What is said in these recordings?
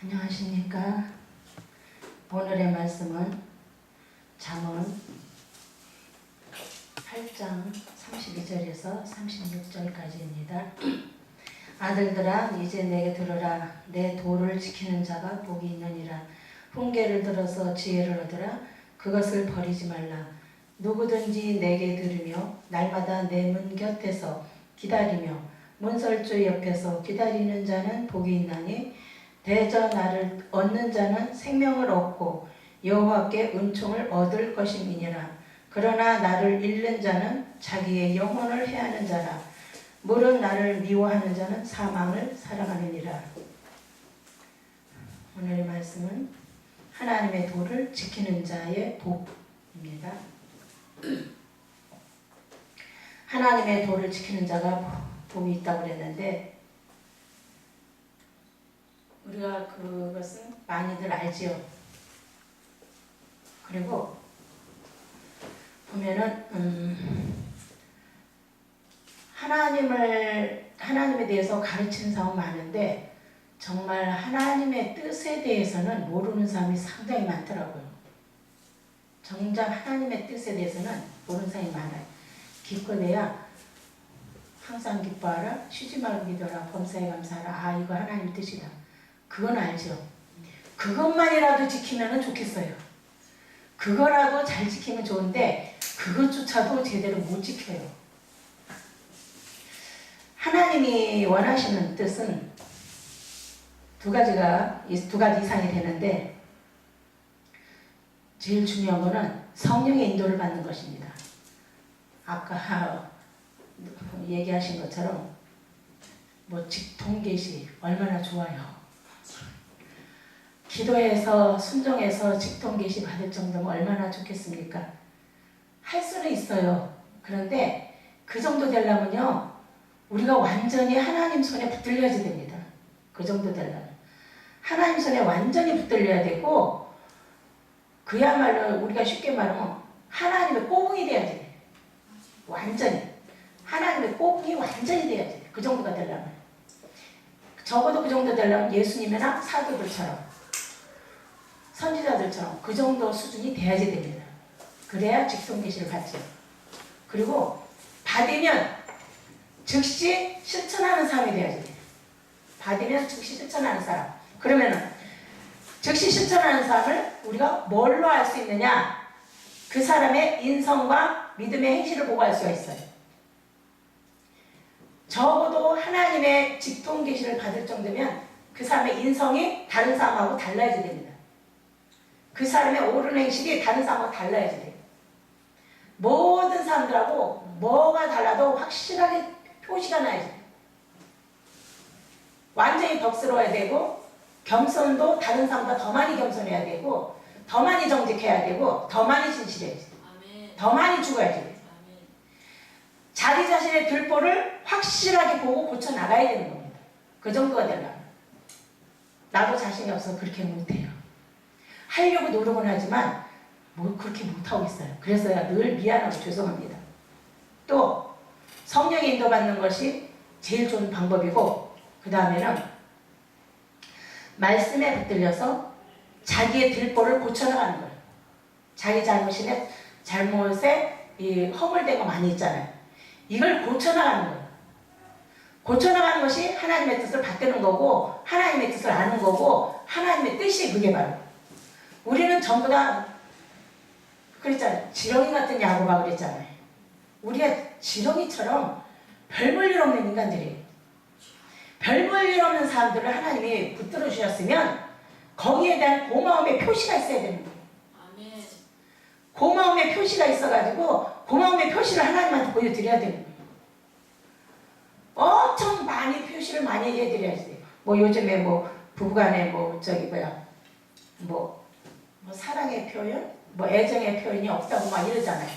안녕하십니까. 오늘의 말씀은 잠언 8장 32절에서 36절까지입니다. 아들들아 이제 내게 들으라. 내 도를 지키는 자가 복이 있느니라. 훈계를 들어서 지혜를 얻으라. 그것을 버리지 말라. 누구든지 내게 들으며 날마다 내 문 곁에서 기다리며 문설주 옆에서 기다리는 자는 복이 있나니 대저 나를 얻는 자는 생명을 얻고 여호와께 은총을 얻을 것임이니라. 그러나 나를 잃는 자는 자기의 영혼을 해하는 자라. 물은 나를 미워하는 자는 사망을 사랑하느니라. 오늘의 말씀은 하나님의 도를 지키는 자의 복입니다. 하나님의 도를 지키는 자가 복이 있다고 그랬는데 우리가 그것은 많이들 알지요. 그리고 보면은 하나님에 대해서 가르치는 사람은 많은데 정말 하나님의 뜻에 대해서는 모르는 사람이 상당히 많더라고요. 정작 하나님의 뜻에 대해서는 모르는 사람이 많아요. 기껏해야 항상 기뻐하라, 쉬지 말고 기도하라, 범사에 감사하라. 아, 이거 하나님 뜻이다. 그건 알죠. 그것만이라도 지키면 좋겠어요. 그거라도 잘 지키면 좋은데 그것조차도 제대로 못 지켜요. 하나님이 원하시는 뜻은 두 가지 이상이 되는데 제일 중요한 거는 성령의 인도를 받는 것입니다. 아까 얘기하신 것처럼 직통계시 얼마나 좋아요. 기도해서 순종해서 직통계시 받을 정도면 얼마나 좋겠습니까? 할 수는 있어요. 그런데 그 정도 되려면요 우리가 완전히 하나님 손에 붙들려야지 됩니다. 그 정도 되려면 하나님 손에 완전히 붙들려야 되고 그야말로 우리가 쉽게 말하면 하나님의 꼬붕이 돼야지 돼. 완전히 하나님의 꼬붕이 완전히 돼야지 돼. 그 정도가 되려면 적어도 그 정도 되려면 예수님이나 사도들처럼 선지자들처럼 그 정도 수준이 돼야지 됩니다. 그래야 직통계시를 받죠. 그리고 받으면 즉시 실천하는 사람이 돼야지 돼요. 받으면 즉시 실천하는 사람. 그러면은 즉시 실천하는 사람을 우리가 뭘로 알 수 있느냐? 그 사람의 인성과 믿음의 행실을 보고 알 수가 있어요. 적어도 하나님의 직통계시를 받을 정도면 그 사람의 인성이 다른 사람하고 달라야지 됩니다. 그 사람의 옳은 행실이 다른 사람하고 달라야지 돼요. 모든 사람들하고 뭐가 달라도 확실하게 표시가 나야지 돼요. 완전히 덕스러워야 되고 겸손도 다른 사람보다 더 많이 겸손해야 되고 더 많이 정직해야 되고 더 많이 진실해야지 돼요. 더 많이 죽어야지 돼요. 자기 자신의 들보를 확실하게 보고 고쳐나가야 되는 겁니다. 그 정도가 되려면. 나도 자신이 없어서 그렇게 못해요. 하려고 노력은 하지만 그렇게 못하고 있어요. 그래서 늘 미안하고 죄송합니다. 또 성령의 인도받는 것이 제일 좋은 방법이고 그 다음에는 말씀에 붙들려서 자기의 들보를 고쳐나가는 거예요. 자기 잘못에 이 허물된 거 많이 있잖아요. 이걸 고쳐나가는 거예요. 고쳐나가는 것이 하나님의 뜻을 받드는 거고 하나님의 뜻을 아는 거고 하나님의 뜻이 그게 바로 우리는 전부 다 그랬잖아요. 지렁이 같은 야구가 그랬잖아요. 우리가 지렁이처럼 별 볼 일 없는 인간들이에요. 별 볼 일 없는 사람들을 하나님이 붙들어 주셨으면 거기에 대한 고마움의 표시가 있어야 되는 거예요. 아멘. 고마움의 표시가 있어가지고 고마움의 표시를 하나님한테 보여드려야 되는 거예요. 엄청 많이 표시를 많이 해드려야지 돼요. 요즘에 부부간에 사랑의 표현? 애정의 표현이 없다고 막 이러잖아요.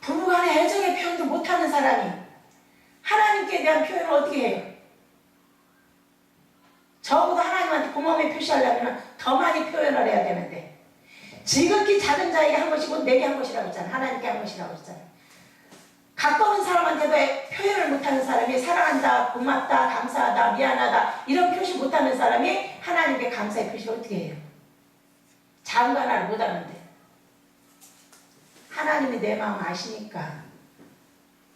부부간에 애정의 표현도 못하는 사람이 하나님께 대한 표현을 어떻게 해요? 적어도 하나님한테 고마움의 표시하려면 더 많이 표현을 해야 되는데 지극히 작은 자에게 한 것이고 내게 한 것이라고 했잖아요. 하나님께 한 것이라고 했잖아요. 가까운 사람한테도 표현을 못하는 사람이 사랑한다, 고맙다, 감사하다, 미안하다 이런 표시 못하는 사람이 하나님께 감사의 표시를 어떻게 해요? 작은 거 하나를 못하는데 하나님이 내 마음 아시니까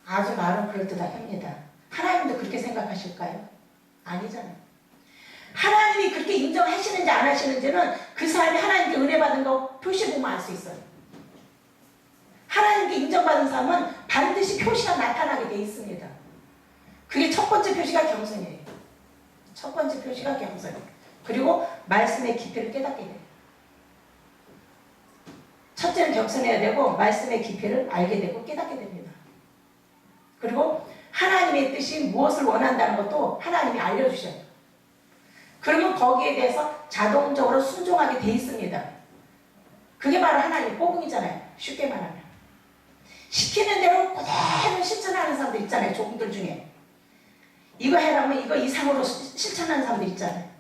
아주 말은 그럴듯합니다. 하나님도 그렇게 생각하실까요? 아니잖아요. 하나님이 그렇게 인정하시는지 안 하시는지는 그 사람이 하나님께 은혜 받은 거 표시 보면 알 수 있어요. 하나님께 인정받은 사람은 반드시 표시가 나타나게 돼 있습니다. 그게 첫 번째 표시가 겸손이에요. 첫 번째 표시가 겸손이에요. 그리고 말씀의 깊이를 깨닫게 돼요. 첫째는 겸손해야 되고 말씀의 깊이를 알게 되고 깨닫게 됩니다. 그리고 하나님의 뜻이 무엇을 원한다는 것도 하나님이 알려주셔요. 그러면 거기에 대해서 자동적으로 순종하게 돼 있습니다. 그게 바로 하나님의 복음이잖아요. 쉽게 말하면. 시키는 대로 그대로 실천하는 사람들 있잖아요. 종들 중에. 이거 해라면 이거 이상으로 실천하는 사람들 있잖아요.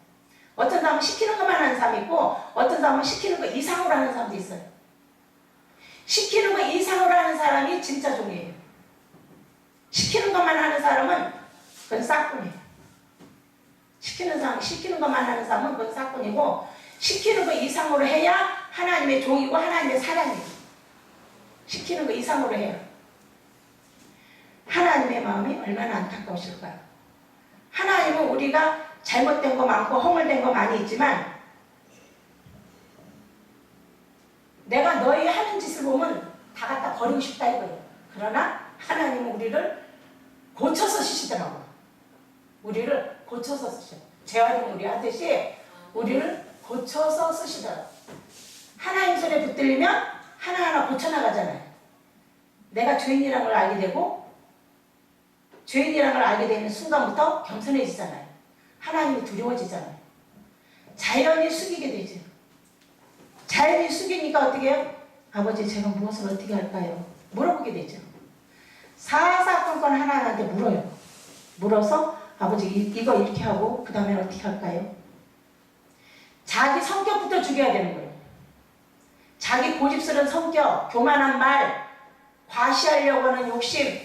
어떤 사람은 시키는 것만 하는 사람이 있고 어떤 사람은 시키는 거 이상으로 하는 사람도 있어요. 시키는 거 이상으로 하는 사람이 진짜 종이에요. 시키는 것만 하는 사람은 그건 싹꾼이에요. 시키는 것만 하는 사람은 그건 싹꾼이고 시키는 거 이상으로 해야 하나님의 종이고 하나님의 사람이에요. 시키는 거 이상으로 해요. 하나님의 마음이 얼마나 안타까우실까요? 하나님은 우리가 잘못된 거 많고 허물된 거 많이 있지만 내가 너희 하는 짓을 보면 다 갖다 버리고 싶다 이거예요. 그러나 하나님은 우리를 고쳐서 쓰시더라고요. 우리를 고쳐서 쓰셔. 재활용 우리 하듯이 우리를 고쳐서 쓰시더라고요. 하나님 손에 붙들리면 하나하나 고쳐나가잖아요. 내가 죄인이라는 걸 알게 되고 죄인이라는 걸 알게 되는 순간부터 겸손해지잖아요. 하나님이 두려워지잖아요. 자연히 숙이게 되죠. 자연히 숙이니까 어떻게 해요? 아버지 제가 무엇을 어떻게 할까요? 물어보게 되죠. 사사건건 하나님한테 물어요. 물어서 아버지 이거 이렇게 하고 그 다음에 어떻게 할까요? 자기 성격부터 죽여야 되는 거예요. 자기 고집스러운 성격, 교만한 말, 과시하려고 하는 욕심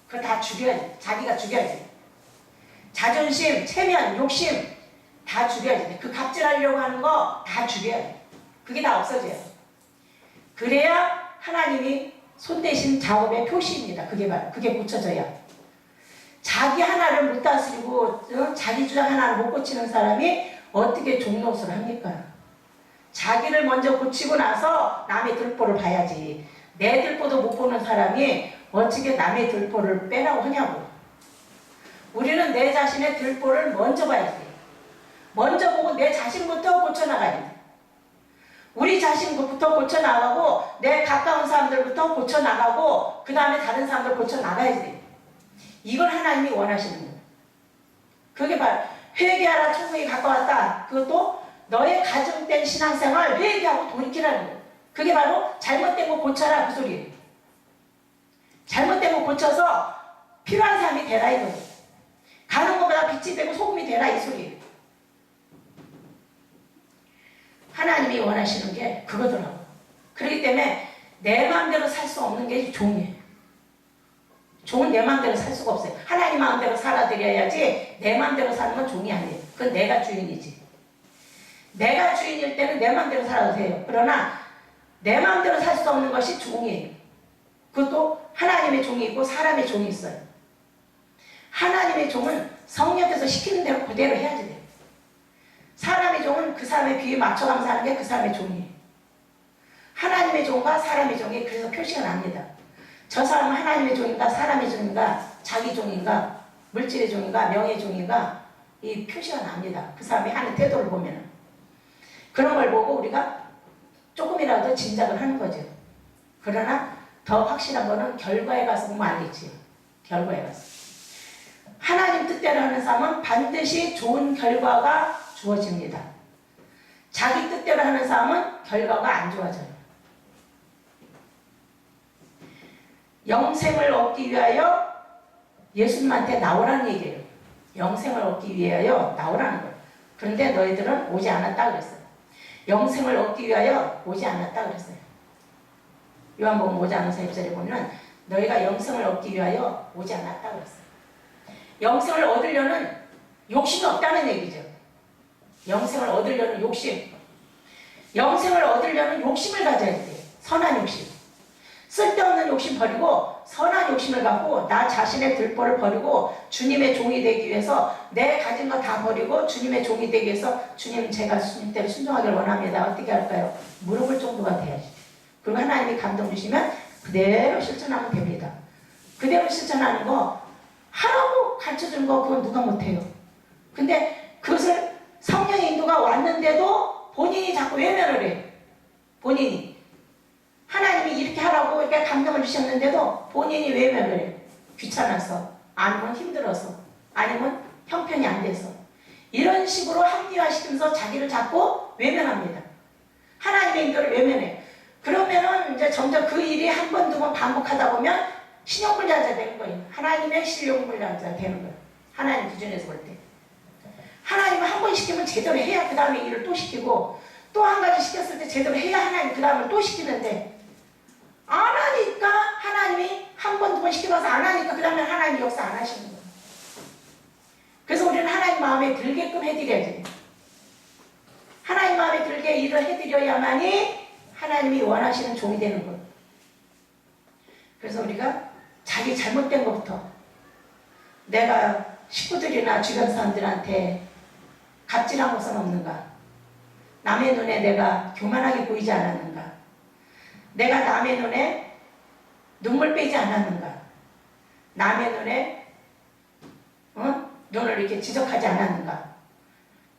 그거 다 죽여야지. 자기가 죽여야지. 자존심, 체면, 욕심 다 죽여야지. 그 갑질하려고 하는 거 다 죽여야 돼. 그게 다 없어져요. 그래야 하나님이 손대신 작업의 표시입니다. 그게 고쳐져야. 자기 하나를 못 다스리고 자기 주장 하나를 못 고치는 사람이 어떻게 종노릇을 합니까? 자기를 먼저 고치고 나서 남의 들보를 봐야지. 내 들보도 못 보는 사람이 어떻게 남의 들보를 빼라고 하냐고. 우리는 내 자신의 들보를 먼저 봐야지. 먼저 보고 내 자신부터 고쳐나가야 돼. 우리 자신부터 고쳐나가고 내 가까운 사람들부터 고쳐나가고 그 다음에 다른 사람들 고쳐나가야 돼. 이걸 하나님이 원하시는 거예요. 그게 바로 회개하라 천국이 가까웠다. 그것도 너의 가정된 신앙생활 회개하고 돌이키라는 거예요. 그게 바로 잘못된 거 고쳐라 그 소리예요. 잘못된 거 고쳐서 필요한 사람이 되라 이거예요. 가는 것보다 빛이 되고 소금이 되라 이 소리예요. 하나님이 원하시는 게 그거더라고요. 그렇기 때문에 내 마음대로 살 수 없는 게 종이에요. 종은 내 마음대로 살 수가 없어요. 하나님 마음대로 살아드려야지 내 마음대로 사는 건 종이 아니에요. 그건 내가 주인이지. 내가 주인일 때는 내 마음대로 살아도 돼요. 그러나 내 마음대로 살 수 없는 것이 종이에요. 그것도 하나님의 종이 있고 사람의 종이 있어요. 하나님의 종은 성령께서 시키는 대로 그대로 해야지 돼요. 사람의 종은 그 사람의 귀에 맞춰가면서 하는 게 그 사람의 종이에요. 하나님의 종과 사람의 종이 그래서 표시가 납니다. 저 사람은 하나님의 종인가 사람의 종인가 자기 종인가 물질의 종인가 명예의 종인가 이 표시가 납니다. 그 사람이 하는 태도를 보면 그런 걸 보고 우리가 조금이라도 짐작을 하는 거죠. 그러나 더 확실한 거는 결과에 가서 보면 알겠지요. 결과에 가서. 하나님 뜻대로 하는 사람은 반드시 좋은 결과가 주어집니다. 자기 뜻대로 하는 사람은 결과가 안 좋아져요. 영생을 얻기 위하여 예수님한테 나오라는 얘기예요. 영생을 얻기 위하여 나오라는 거예요. 그런데 너희들은 오지 않았다 그랬어요. 영생을 얻기 위하여 오지 않았다 그랬어요. 요한복음 5장 44절에 보면 너희가 영생을 얻기 위하여 오지 않았다 그랬어요. 영생을 얻으려는 욕심이 없다는 얘기죠. 영생을 얻으려는 욕심. 영생을 얻으려는 욕심을 가져야 돼요. 선한 욕심. 쓸데없는 욕심 버리고 선한 욕심을 갖고 나 자신의 들보를 버리고 주님의 종이 되기 위해서 내 가진 거 다 버리고 주님의 종이 되기 위해서 주님 제가 주님대로 순종하기를 원합니다. 어떻게 할까요? 물어볼 정도가 돼야지. 그리고 하나님이 감동 주시면 그대로 실천하면 됩니다. 그대로 실천하는 거 하라고 가르쳐준 거 그건 누가 못해요. 근데 그것을 성령의 인도가 왔는데도 본인이 자꾸 외면을 해요. 본인이. 하나님이 이렇게 하라고 이렇게 감동을 주셨는데도 본인이 외면을 해요. 귀찮아서, 아니면 힘들어서, 아니면 형편이 안 돼서. 이런 식으로 합리화시키면서 자기를 자꾸 외면합니다. 하나님의 인도를 외면해요. 그러면은 이제 점점 그 일이 한 번, 두 번 반복하다 보면 신용불량자 되는 거예요. 하나님의 신용불량자 되는 거예요. 하나님 기준에서 볼 때. 하나님은 한 번 시키면 제대로 해야 그 다음에 일을 또 시키고 또 한 가지 시켰을 때 제대로 해야 하나님 그 다음을 또 시키는데 안 하니까 하나님이 한 번, 두 번 시켜봐서 안 하니까 그 다음에 하나님이 역사 안 하시는 거예요. 그래서 우리는 하나님 마음에 들게끔 해드려야 돼요. 하나님 마음에 들게 일을 해드려야만이 하나님이 원하시는 종이 되는 거예요. 그래서 우리가 자기 잘못된 것부터 내가 식구들이나 주변 사람들한테 갑질한 것은 없는가? 남의 눈에 내가 교만하게 보이지 않았는가? 내가 남의 눈에 눈물 빼지 않았는가? 남의 눈에 눈을 이렇게 지적하지 않았는가?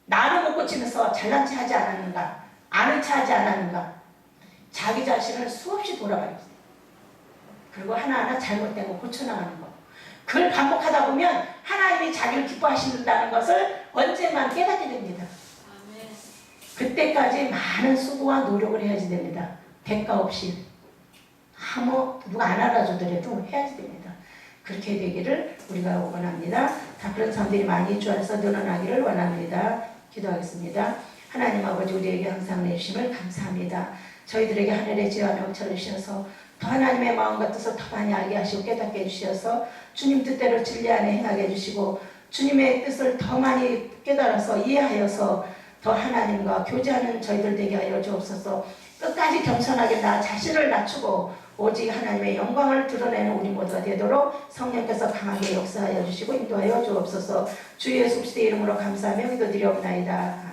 나를 못 고치면서 잘난 체 하지 않았는가? 아는 체 하지 않았는가? 자기 자신을 수없이 돌아봐야지. 그리고 하나하나 잘못된 거 고쳐나가는 거. 그걸 반복하다 보면 하나님이 자기를 기뻐하신다는 것을 언젠가는 깨닫게 됩니다. 아멘. 그때까지 많은 수고와 노력을 해야지 됩니다. 대가 없이. 누가 안 알아주더라도 해야지 됩니다. 그렇게 되기를 우리가 원합니다. 다 그런 사람들이 많이 주 안에서 늘어나기를 원합니다. 기도하겠습니다. 하나님 아버지 우리에게 항상 내주심을 감사합니다. 저희들에게 하늘의 지혜와 명철을 주셔서 더 하나님의 마음과 뜻을 더 많이 알게 하시고 깨닫게 해주셔서 주님 뜻대로 진리 안에 행하게 해주시고 주님의 뜻을 더 많이 깨달아서 이해하여서 더 하나님과 교제하는 저희들 되게 하여 주옵소서. 끝까지 겸손하게 나 자신을 낮추고 오직 하나님의 영광을 드러내는 우리 모두가 되도록 성령께서 강하게 역사하여 주시고 인도하여 주옵소서. 주 예수 그리스도의 이름으로 감사하며 기도드리옵나이다.